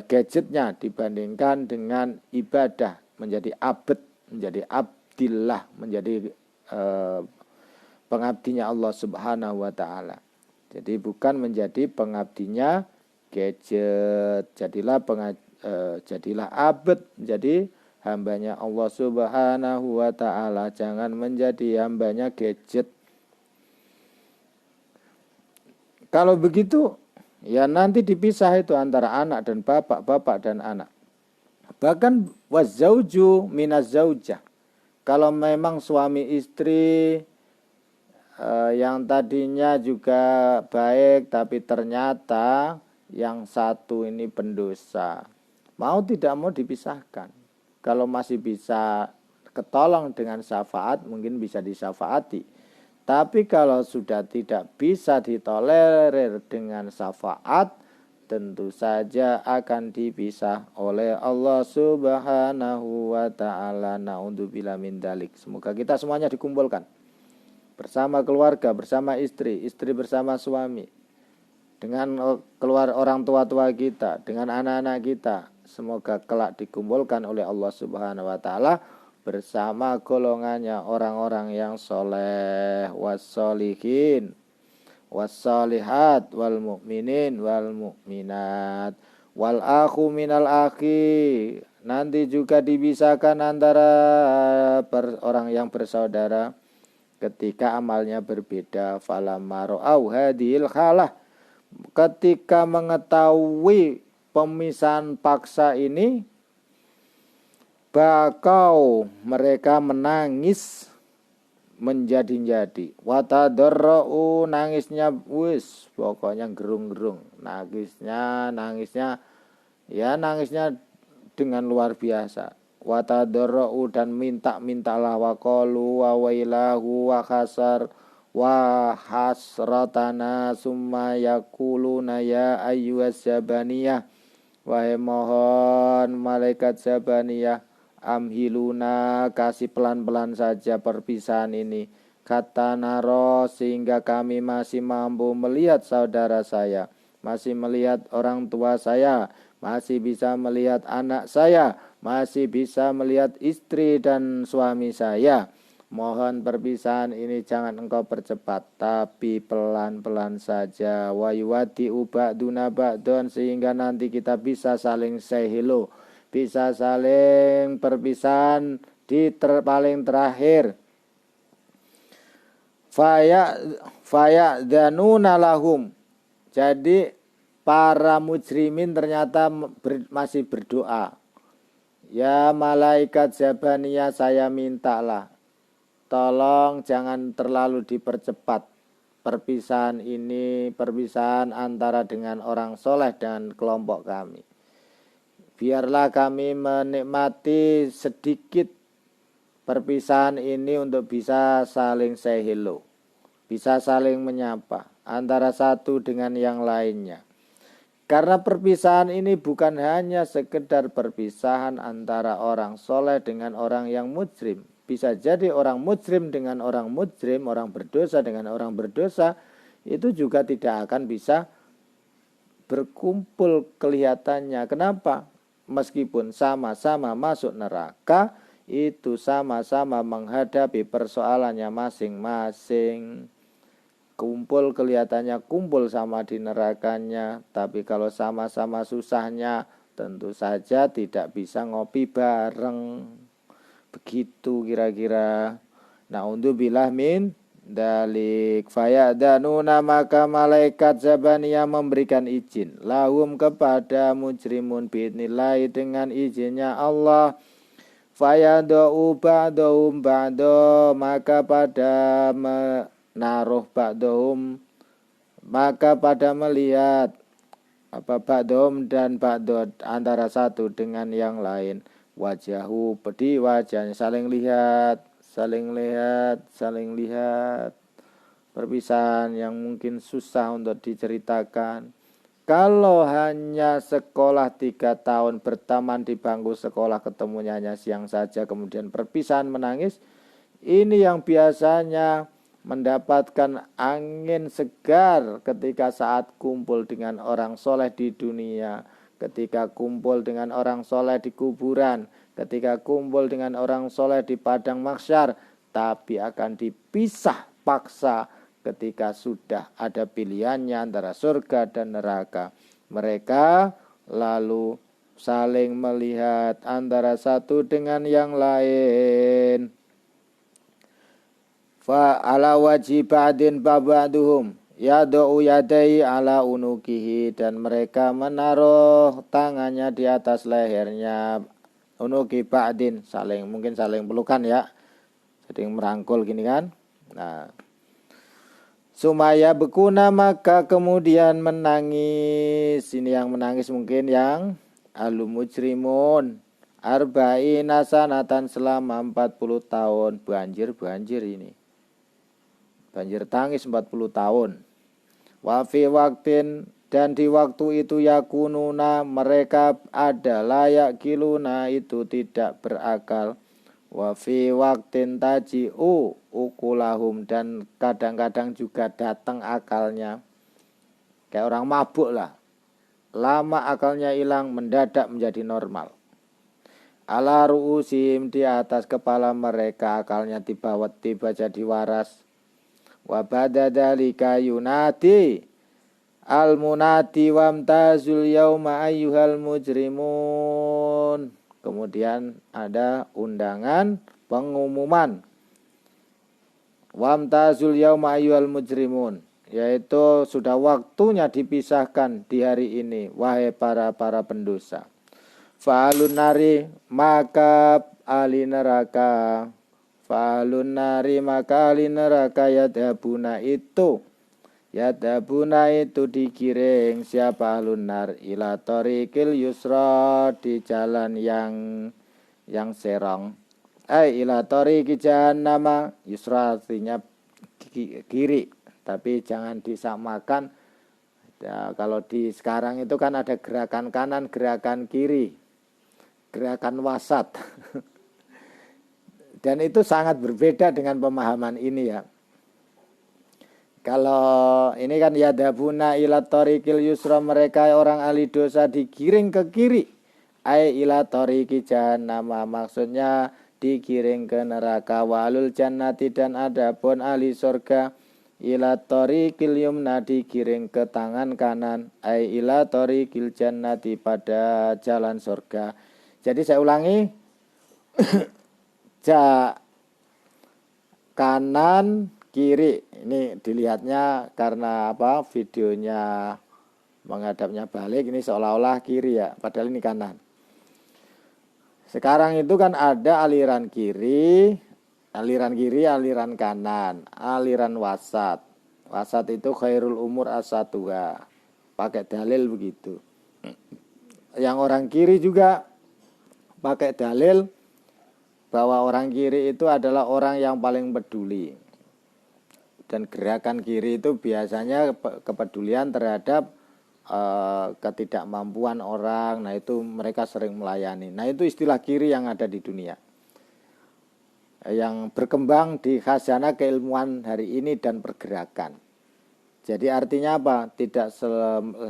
gadgetnya dibandingkan dengan ibadah, menjadi abd, menjadi abdillah, menjadi pengabdinya Allah Subhanahu wa ta'ala. Jadi bukan menjadi pengabdinya gadget. Jadilah abd, jadi hambanya Allah Subhanahu wa ta'ala. Jangan menjadi hambanya gadget. Kalau begitu, ya nanti dipisah itu antara anak dan bapak, bapak dan anak. Bahkan wazauju minaz zaujah. Kalau memang suami istri yang tadinya juga baik, tapi ternyata yang satu ini pendosa, mau tidak mau dipisahkan. Kalau masih bisa ketolong dengan syafaat, mungkin bisa disyafaati. Tapi kalau sudah tidak bisa ditolerir dengan syafaat, tentu saja akan dipisah oleh Allah Subhanahu wa ta'ala. Na'udzubillah min dzalik. Semoga kita semuanya dikumpulkan bersama keluarga, bersama istri, istri bersama suami, dengan keluar orang tua-tua kita, dengan anak-anak kita. Semoga kelak dikumpulkan oleh Allah Subhanahu wa ta'ala bersama golongannya orang-orang yang soleh, wassolihin, wassalihat, wal mu'minin, wal mu'minat, wal akhu minal akhi. Nanti juga dipisahkan antara orang yang bersaudara ketika amalnya berbeda. Falamma ra'au hadhil khalah, ketika mengetahui pemisahan paksa ini, bakau, mereka menangis menjadi-jadi. Watadarra'u, nangisnya wis pokoknya gerung-gerung. Nangisnya ya nangisnya dengan luar biasa. Watadarra'u, dan minta-mintalah, waqalu wa wailahu wa khasar wa hasratana summa yaquluna ya ayyuhas zabaniyah, wahai mohon malaikat zabaniyah, amhiluna, kasih pelan-pelan saja perpisahan ini, kata naro, sehingga kami masih mampu melihat saudara saya, masih melihat orang tua saya, masih bisa melihat anak saya, masih bisa melihat istri dan suami saya. Mohon perpisahan ini jangan engkau percepat, tapi pelan-pelan saja. Wa yuwaddi'u ba'duna ba'don, sehingga nanti kita bisa saling say hello, bisa saling perpisahan di paling terakhir. Faya danuna lahum. Jadi para mujrimin ternyata masih berdoa. Ya malaikat zabaniyah, saya mintalah, tolong jangan terlalu dipercepat perpisahan ini, perpisahan antara dengan orang soleh dan kelompok kami. biarlah kami menikmati sedikit perpisahan ini untuk bisa saling say hello, bisa saling menyapa antara satu dengan yang lainnya. Karena perpisahan ini bukan hanya sekedar perpisahan antara orang soleh dengan orang yang mujrim. Bisa jadi orang mujrim dengan orang mujrim, orang berdosa dengan orang berdosa, itu juga tidak akan bisa berkumpul kelihatannya. Kenapa? Meskipun sama-sama masuk neraka, itu sama-sama menghadapi persoalannya masing-masing. Kumpul kelihatannya kumpul sama di nerakanya, tapi kalau sama-sama susahnya tentu saja tidak bisa ngopi bareng. Begitu kira-kira. Na'udzubillah min dalik fayadanuna, maka malaikat Zabaniyah memberikan izin lahum kepada mujrimun biidnillahi dengan izinnya Allah. Fayadau ba'dahum ba'do, maka pada naruh ba'dahum, maka pada melihat ba'dahum dan ba'do antara satu dengan yang lain, wajahu di wajahnya saling lihat. Perpisahan yang mungkin susah untuk diceritakan. Kalau hanya sekolah 3 tahun berteman di bangku sekolah, ketemunya hanya siang saja, kemudian perpisahan menangis, ini yang biasanya mendapatkan angin segar ketika saat kumpul dengan orang soleh di dunia, ketika kumpul dengan orang soleh di kuburan, ketika kumpul dengan orang soleh di padang mahsyar, tapi akan dipisah paksa ketika sudah ada pilihannya antara surga dan neraka. Mereka lalu saling melihat antara satu dengan yang lain. Fa ala wajhi ba'din ba'duhum yad'u yadai ala unukihi, dan mereka menaruh tangannya di atas lehernya. Unuki ba'din, mungkin saling pelukan ya, jadi merangkul gini kan. Nah, sumaya bekuna, maka kemudian menangis. Ini yang menangis mungkin yang alu mujrimun arba'ina sanatan, selama 40 tahun. Banjir ini, banjir tangis 40 tahun. Wa fi waktin, dan di waktu itu yakununa, mereka ada layak kiluna, itu tidak berakal. Wa fi waktin taji'u ukulahum, dan kadang-kadang juga datang akalnya. Kayak orang mabuk lah, lama akalnya hilang, mendadak menjadi normal. Ala ru'usim, di atas kepala mereka akalnya tiba jadi waras. Wa ba'da dzalika yunadi al munadi wamtazul yauma ayyuhal mujrimun. Kemudian ada undangan pengumuman wamtazul yauma ayyuhal mujrimun, yaitu sudah waktunya dipisahkan di hari ini, wahai para pendosa. Fa'alun nari, maka ahli neraka. Fa'alun nari, maka ahli neraka yadhabuna itu digiring. Siapa ahlun nar? Ila tariqil yusra, di jalan yang serong. Ila tariqi jahannama, yusra artinya kiri, tapi jangan disamakan ya, kalau di sekarang itu kan ada gerakan kanan, gerakan kiri, gerakan wasat. Dan itu sangat berbeda dengan pemahaman ini ya. Kalau ini kan yadhabuna ila tariqil yusra, mereka orang ahli dosa digiring ke kiri. Ila tariqi jahannama, maksudnya digiring ke neraka. Walul jannati, dan adapun ahli surga ila tariqil yumna, digiring ke tangan kanan. Ila tariqil jannati, pada jalan surga. Jadi saya ulangi, kanan kiri. Ini dilihatnya karena videonya menghadapnya balik, ini seolah-olah kiri ya, padahal ini kanan. Sekarang itu kan ada aliran kiri, aliran kanan, aliran wasat. Wasat itu khairul umur asatuha, pakai dalil begitu. yang orang kiri juga pakai dalil bahwa orang kiri itu adalah orang yang paling peduli. Dan gerakan kiri itu biasanya kepedulian terhadap ketidakmampuan orang. Nah itu mereka sering melayani. Nah itu istilah kiri yang ada di dunia, yang berkembang di khazanah keilmuan hari ini dan pergerakan. Jadi artinya apa? Tidak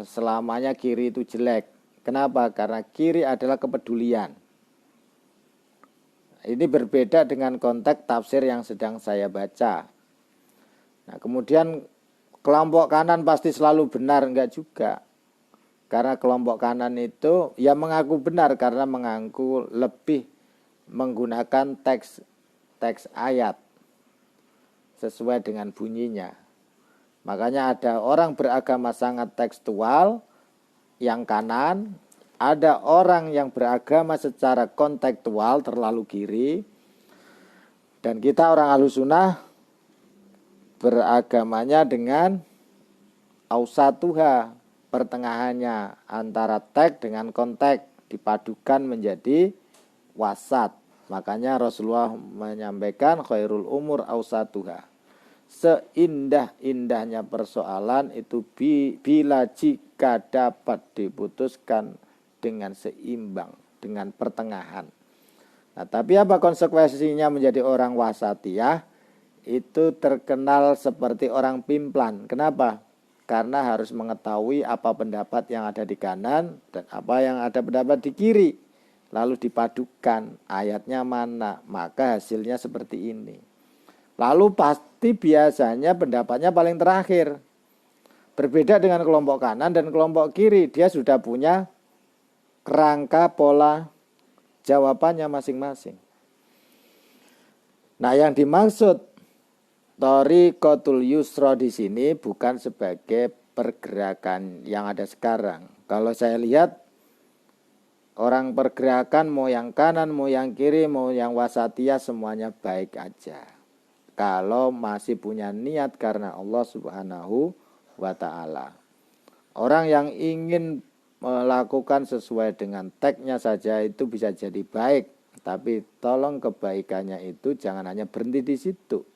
selamanya kiri itu jelek. Kenapa? Karena kiri adalah kepedulian. Ini berbeda dengan konteks tafsir yang sedang saya baca. Nah, kemudian kelompok kanan pasti selalu benar, enggak juga. Karena kelompok kanan itu ya mengaku benar karena mengaku lebih menggunakan teks ayat sesuai dengan bunyinya. Makanya ada orang beragama sangat tekstual yang kanan, ada orang yang beragama secara kontekstual terlalu kiri, dan kita orang Ahlussunnah beragamanya dengan ausatuha, pertengahannya antara teks dengan konteks dipadukan menjadi wasat. Makanya Rasulullah menyampaikan khairul umur ausatuha. Seindah-indahnya persoalan itu bila jika dapat diputuskan dengan seimbang, dengan pertengahan. Nah, tapi apa konsekuensinya menjadi orang wasatiyah? Itu terkenal seperti orang pimplan. Kenapa? Karena harus mengetahui apa pendapat yang ada di kanan dan apa yang ada pendapat di kiri. Lalu dipadukan ayatnya mana, maka hasilnya seperti ini. Lalu pasti biasanya pendapatnya paling terakhir. Berbeda dengan kelompok kanan dan kelompok kiri, dia sudah punya kerangka pola jawabannya masing-masing. Nah, yang dimaksud Thariqatul Yusra di sini bukan sebagai pergerakan yang ada sekarang. Kalau saya lihat orang pergerakan mau yang kanan, mau yang kiri, mau yang wasatiyah semuanya baik aja. Kalau masih punya niat karena Allah Subhanahu wa ta'ala. Orang yang ingin melakukan sesuai dengan teksnya saja itu bisa jadi baik, tapi tolong kebaikannya itu jangan hanya berhenti di situ.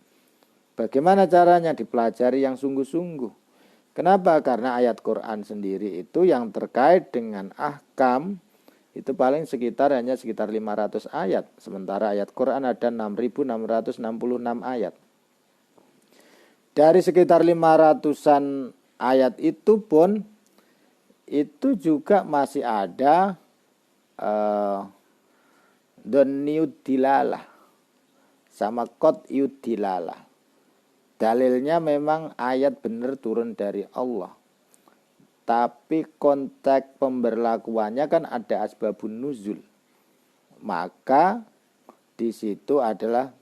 Bagaimana caranya? Dipelajari yang sungguh-sungguh. Kenapa? Karena ayat Quran sendiri itu yang terkait dengan ahkam itu paling hanya sekitar 500 ayat. Sementara ayat Quran ada 6.666 ayat. Dari sekitar 500-an ayat itu pun itu juga masih ada doniud dilalah sama qot'iyud dilalah. Dalilnya memang ayat benar turun dari Allah. Tapi konteks pemberlakuannya kan ada asbabun nuzul. Maka di situ adalah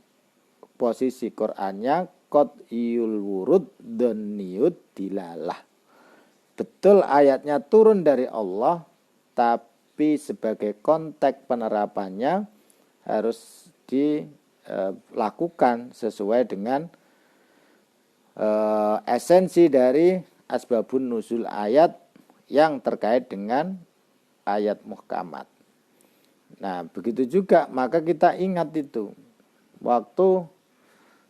posisi Qur'annya qot'iyul wurud doniud dilalah. Betul ayatnya turun dari Allah, tapi sebagai konteks penerapannya harus dilakukan sesuai dengan esensi dari asbabun nuzul ayat yang terkait dengan ayat muhkamat. Nah, begitu juga maka kita ingat itu. Waktu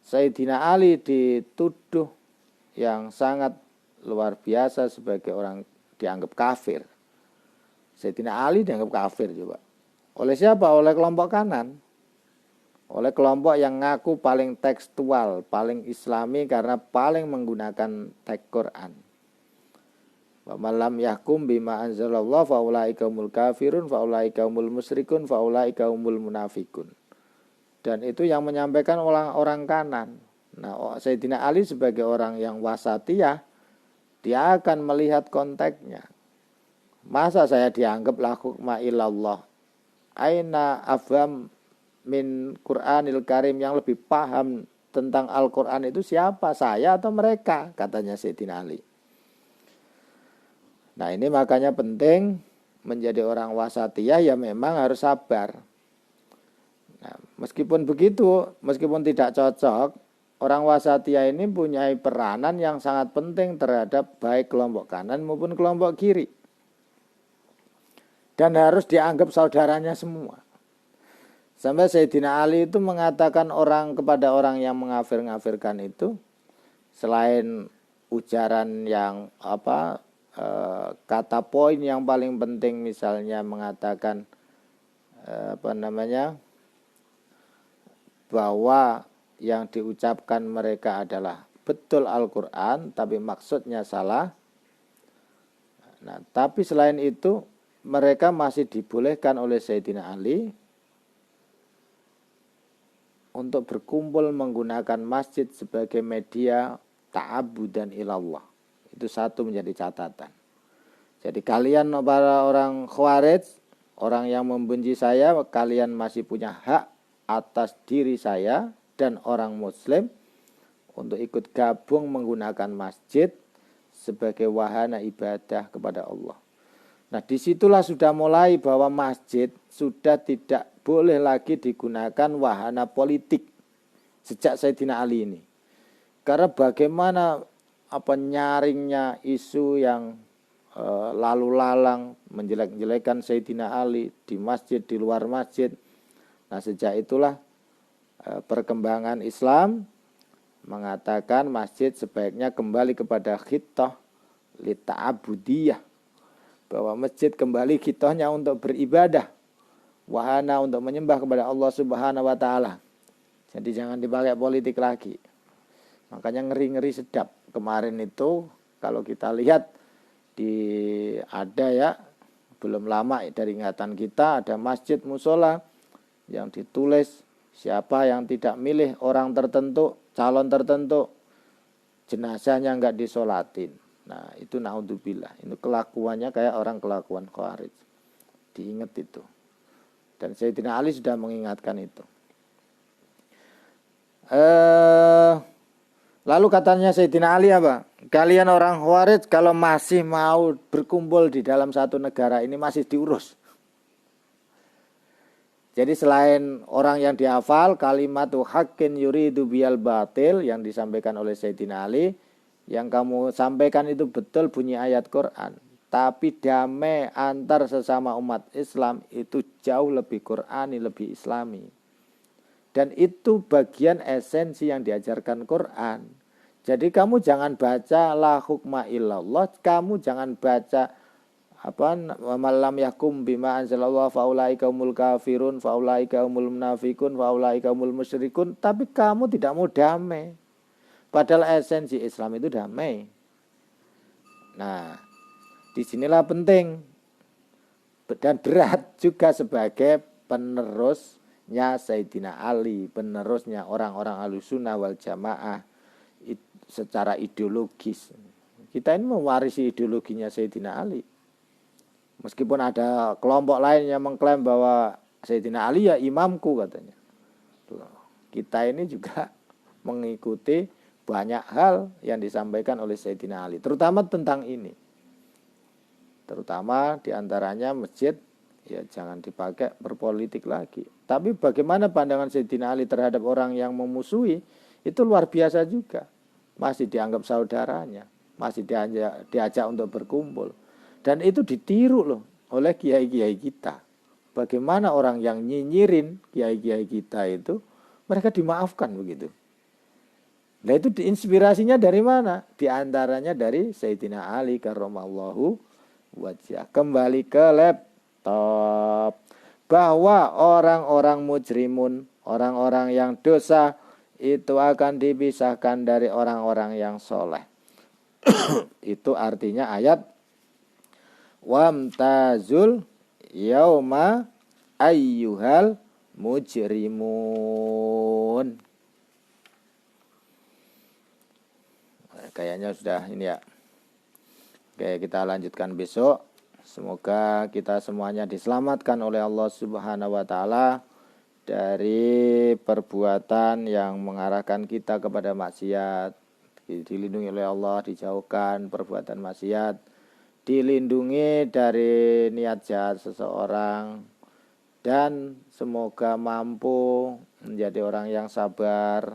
Sayyidina Ali dituduh yang sangat luar biasa sebagai orang dianggap kafir. Sayyidina Ali dianggap kafir juga. Oleh siapa? Oleh kelompok kanan. Oleh kelompok yang ngaku paling tekstual, paling islami karena paling menggunakan teks Quran. Wa malam yahkum bima anzalallah fa ulaika humul kafirun fa ulaika humul musyrikun fa ulaika humul munafikun. Dan itu yang menyampaikan orang-orang kanan. Nah, Sayyidina Ali sebagai orang yang wasatiyah, dia akan melihat konteksnya. Masa saya dianggap la hukma illallah? Aina afham min Qur'anil Karim, yang lebih paham tentang Al-Quran itu siapa? Saya atau mereka? Katanya Sayyidina Ali. Nah, ini makanya penting menjadi orang wasatiyah ya memang harus sabar. Nah, meskipun begitu, meskipun tidak cocok, orang wasatiyah ini punya peranan yang sangat penting terhadap baik kelompok kanan maupun kelompok kiri. dan harus dianggap saudaranya semua. Sampai Sayyidina Ali itu mengatakan kepada orang yang mengafir-ngafirkan itu, selain ujaran yang kata poin yang paling penting, misalnya mengatakan bahwa yang diucapkan mereka adalah betul Al-Quran tapi maksudnya salah. Nah, tapi selain itu mereka masih dibolehkan oleh Sayyidina Ali untuk berkumpul menggunakan masjid sebagai media ta'abudan ilallah. Itu satu menjadi catatan. Jadi kalian para orang Khawarij, orang yang membenci saya, kalian masih punya hak atas diri saya dan orang Muslim untuk ikut gabung menggunakan masjid sebagai wahana ibadah kepada Allah. Nah, disitulah sudah mulai bahwa masjid sudah tidak boleh lagi digunakan wahana politik sejak Sayyidina Ali ini. Karena bagaimana nyaringnya isu yang lalu lalang menjelek-jelekan Sayyidina Ali di masjid, di luar masjid. Nah, sejak itulah perkembangan Islam mengatakan masjid sebaiknya kembali kepada khittah lita'abudiyah, bahwa masjid kembali khittahnya untuk beribadah, wahana untuk menyembah kepada Allah Subhanahu wa taala. Jadi jangan dipakai politik lagi. Makanya ngeri-ngeri sedap. Kemarin itu kalau kita lihat belum lama dari ingatan kita ada masjid musola yang ditulis siapa yang tidak milih orang tertentu, calon tertentu, jenazahnya enggak disolatin. Nah, itu naudzubillah. Itu kelakuannya kayak orang kelakuan Khawarij. Diingat itu. Dan Sayyidina Ali sudah mengingatkan itu. Lalu katanya Sayyidina Ali apa? Kalian orang Khawarij kalau masih mau berkumpul di dalam satu negara ini masih diurus. Jadi selain orang yang dihafal kalimatu haqqin yuridu biyal batil yang disampaikan oleh Sayyidina Ali, yang kamu sampaikan itu betul bunyi ayat Quran. Tapi damai antar sesama umat Islam itu jauh lebih Qurani, lebih Islami. Dan itu bagian esensi yang diajarkan Quran. Jadi kamu jangan baca la hukma illallah, kamu jangan baca malam yakum bima anzalallah faulaika humul kafirun faulaika humul munafikun faulaika humul musyrikun, tapi kamu tidak mau damai. Padahal esensi Islam itu damai. Nah, disinilah penting dan berat juga sebagai penerusnya Sayyidina Ali, penerusnya orang-orang Ahlussunnah wal Jamaah secara ideologis. Kita ini mewarisi ideologinya Sayyidina Ali. Meskipun ada kelompok lain yang mengklaim bahwa Sayyidina Ali ya imamku katanya. Kita ini juga mengikuti banyak hal yang disampaikan oleh Sayyidina Ali, terutama tentang ini. Terutama diantaranya masjid ya jangan dipakai berpolitik lagi. Tapi bagaimana pandangan Sayyidina Ali terhadap orang yang memusuhi itu luar biasa juga. Masih dianggap saudaranya, masih diajak untuk berkumpul. Dan itu ditiru loh oleh kiai-kiai kita. Bagaimana orang yang nyinyirin kiai-kiai kita itu, mereka dimaafkan begitu. Nah itu inspirasinya dari mana? Di antaranya dari Sayyidina Ali karramallahu wajhah. Kembali ke laptop. Bahwa orang-orang mujrimun, orang-orang yang dosa, itu akan dipisahkan dari orang-orang yang soleh. Itu artinya ayat wamtazul yauma ayyuhal mujrimun. Kayaknya sudah ini ya. Oke, kita lanjutkan besok. Semoga kita semuanya diselamatkan oleh Allah Subhanahu wa taala dari perbuatan yang mengarahkan kita kepada maksiat. Dilindungi oleh Allah, dijauhkan perbuatan maksiat, dilindungi dari niat jahat seseorang, dan semoga mampu menjadi orang yang sabar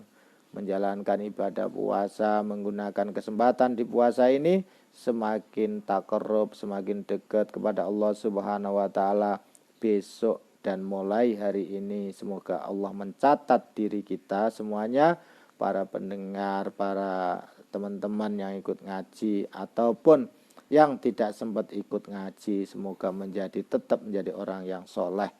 menjalankan ibadah puasa, menggunakan kesempatan di puasa ini semakin takarrub, semakin dekat kepada Allah Subhanahu wa taala besok dan mulai hari ini. Semoga Allah mencatat diri kita semuanya, para pendengar, para teman-teman yang ikut ngaji ataupun yang tidak sempat ikut ngaji, semoga tetap menjadi orang yang soleh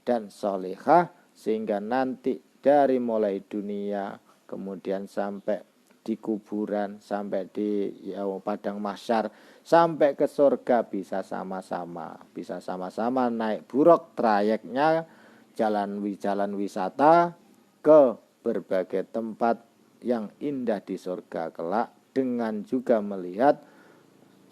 dan solehah, sehingga nanti dari mulai dunia kemudian sampai di kuburan, sampai di padang mahsyar, sampai ke surga bisa sama-sama naik buruk trayeknya jalan wisata ke berbagai tempat yang indah di surga kelak, dengan juga melihat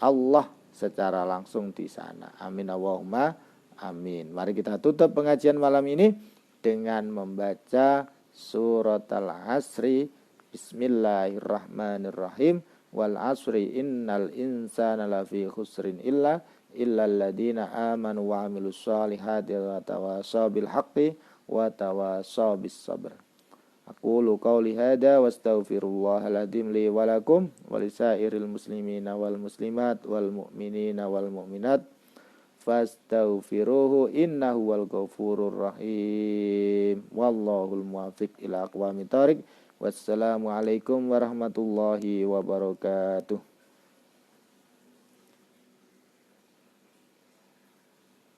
Allah secara langsung di sana. Amin Allahumma amin. Mari kita tutup pengajian malam ini dengan membaca surat Al-Asri. Bismillahirrahmanirrahim. Wal asri innal insana lafi khusrin illa alladina amanu wa amilus solihati wa tawasaw bil haqqi wa tawasaw bis sabr. Aqulu qawli hada wa astaghfirullahal adzim li wa lakum wa lisairil muslimina wal muslimat wal mu'minina wal mu'minat fastaghfiruhu innahu wal ghafurur rahim. Wallahul muwaffiq ila aqwamit thoriq. Wassalamu alaikum warahmatullahi wabarakatuh.